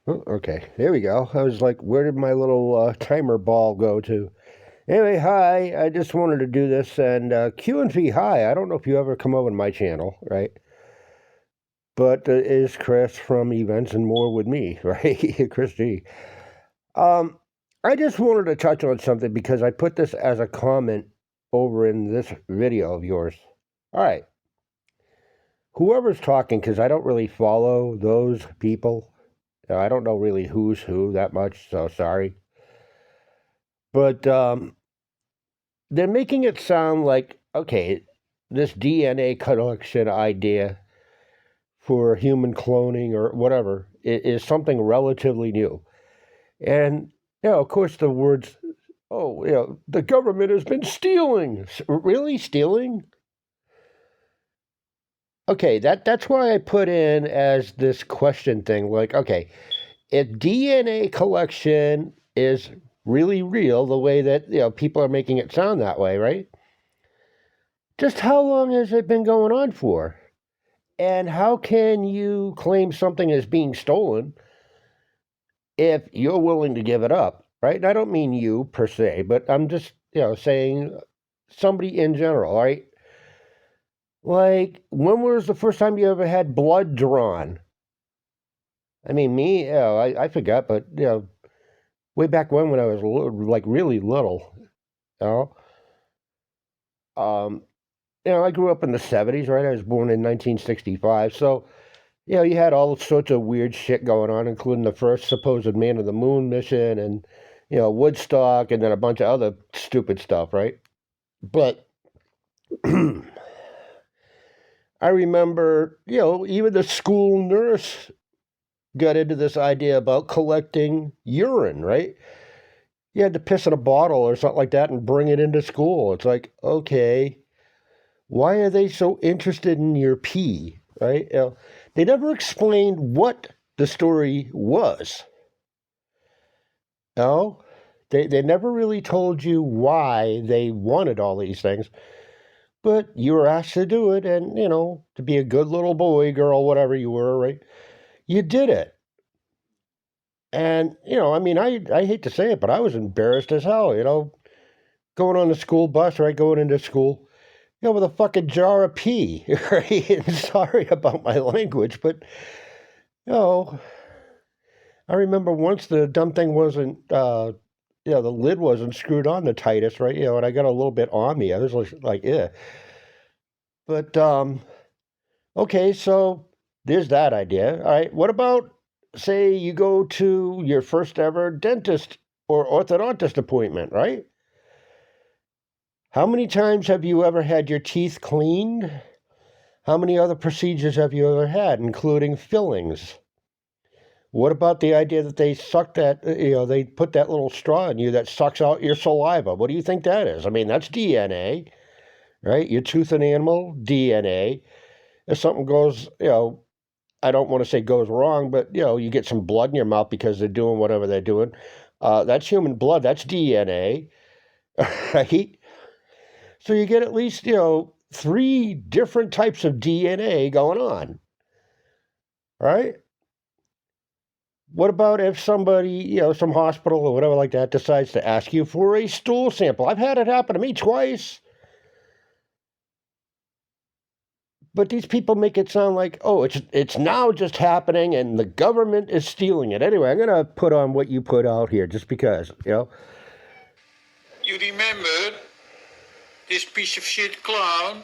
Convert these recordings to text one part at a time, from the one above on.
Oh, okay, there we go. I was like, where did my little timer ball go to? Anyway, hi. I just wanted to do this, and Qnfee, hi. I don't know if you ever come over to my channel, right? But is Chris from Events and More with me, right? Chris G. Um, I just wanted to touch on something because I put this as a comment over in this video of yours. All right, whoever's talking, because I don't really follow those people. I don't know really who's who that much, so sorry. But they're making it sound like, okay, this DNA collection idea for human cloning or whatever is something relatively new. And, of course, the words, oh, the government has been stealing. Really? Stealing? Okay, that's why I put in as this question thing, like, okay, if DNA collection is really real, the way that, people are making it sound that way, right? Just how long has it been going on for? And how can you claim something as being stolen if you're willing to give it up, right? And I don't mean you per se, but I'm just, saying somebody in general, right? Like, when was the first time you ever had blood drawn? I mean, me, I forgot, but, way back when I was like really little, you know, um, I grew up in the 70s, right? I was born in 1965. So, you had all sorts of weird shit going on, including the first supposed man of the moon mission and, Woodstock and then a bunch of other stupid stuff, right? But I remember, even the school nurse got into this idea about collecting urine, right? You had to piss in a bottle or something like that and bring it into school. It's like, okay, why are they so interested in your pee, right? They never explained what the story was. No, they never really told you why they wanted all these things, but you were asked to do it, and to be a good little boy, girl, whatever you were, right? You did it, and I mean, I hate to say it, but I was embarrassed as hell, going on the school bus, right, going into school, with a fucking jar of pee, right? And sorry about my language, but you know, I remember once the dumb thing wasn't the lid wasn't screwed on the tightest, right? And I got a little bit on me. I was like, yeah. But okay, so there's that idea. All right, what about say you go to your first ever dentist or orthodontist appointment, right? How many times have you ever had your teeth cleaned? How many other procedures have you ever had, including fillings? What about the idea that they suck that, they put that little straw in you that sucks out your saliva? What do you think that is? I mean, that's DNA, right? Your tooth and animal, DNA. If something goes, I don't want to say goes wrong, but, you get some blood in your mouth because they're doing whatever they're doing. That's human blood. That's DNA, right? So you get at least, three different types of DNA going on, right? What about if somebody, some hospital or whatever like that decides to ask you for a stool sample? I've had it happen to me twice. But these people make it sound like, oh, it's now just happening and the government is stealing it. Anyway, I'm gonna put on what you put out here just because, You remember this piece of shit clown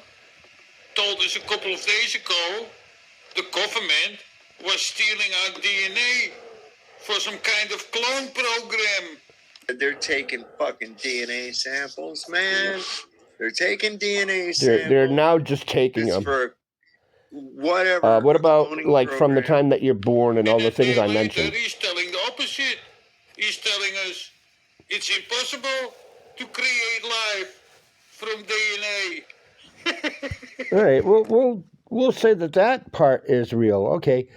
told us a couple of days ago the government was stealing our DNA for some kind of clone program. They're taking fucking DNA samples, man. They're taking DNA they're samples. now just taking It's them. for whatever. What about cloning like from the program. time that you're born and all the And a things day I later, mentioned? he's telling the opposite. He's telling us it's impossible to create life from DNA. All right, we'll say that part is real. Okay.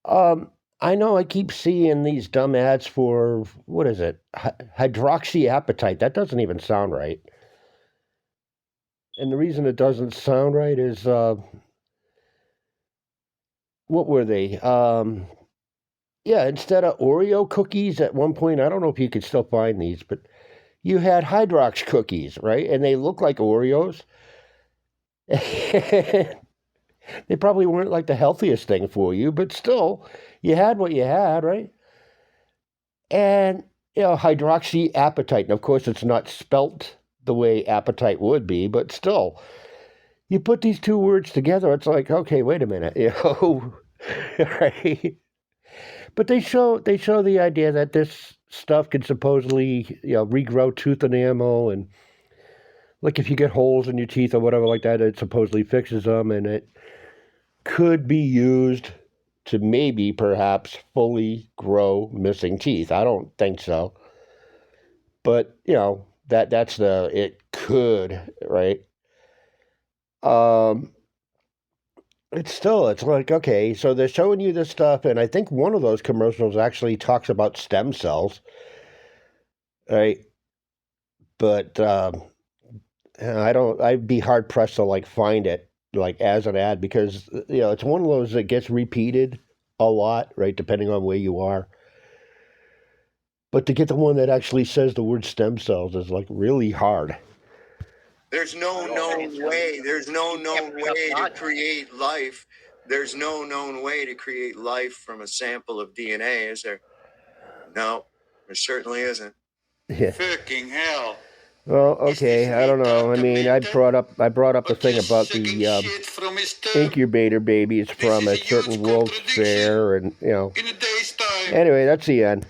Um, I know I keep seeing these dumb ads for what is it? Hydroxyapatite. That doesn't even sound right. And the reason it doesn't sound right is, what were they? yeah, instead of Oreo cookies at one point, I don't know if you can still find these, but you had Hydrox cookies, right? And they look like Oreos. They probably weren't like the healthiest thing for you, but still, you had what you had, right? And hydroxy appetite. And of course, it's not spelt the way appetite would be, but still, you put these two words together, it's like, okay, wait a minute, right? But they show the idea that this stuff can supposedly regrow tooth enamel, and like if you get holes in your teeth or whatever like that, it supposedly fixes them, and it could be used to maybe perhaps fully grow missing teeth. I don't think so, but that's the it could, right? Um, it's like, okay, so they're showing you this stuff, and I think one of those commercials actually talks about stem cells, right? But I don't. I'd be hard pressed to like find it like as an ad, because it's one of those that gets repeated a lot, right? Depending on where you are. But to get the one that actually says the word stem cells is like really hard. There's no known way. There's no known way to create life. There's no known way to create life from a sample of DNA, is there? No, there certainly isn't. Yeah. Fucking hell. Well, Is this okay, I don't know. I mean, I documented? brought up the Or thing just about sucking the shit from his thumb? incubator babies This from is a a huge certain World's contradiction Fair, and in a day's time. Anyway, that's the end.